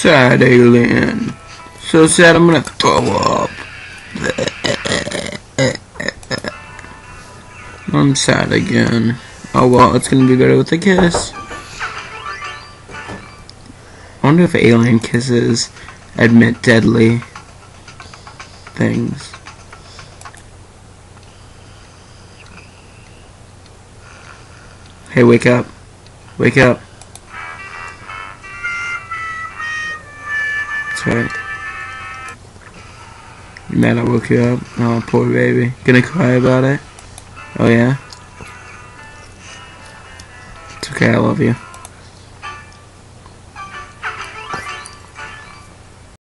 sad, alien. So sad I'm gonna throw up. I'm sad again. Oh well, it's gonna be better with a kiss. I wonder if alien kisses admit deadly things. Hey, wake up. Wake up. That's right. You mad I woke you up? Oh, poor baby. Gonna cry about it? Oh yeah? It's okay, I love you.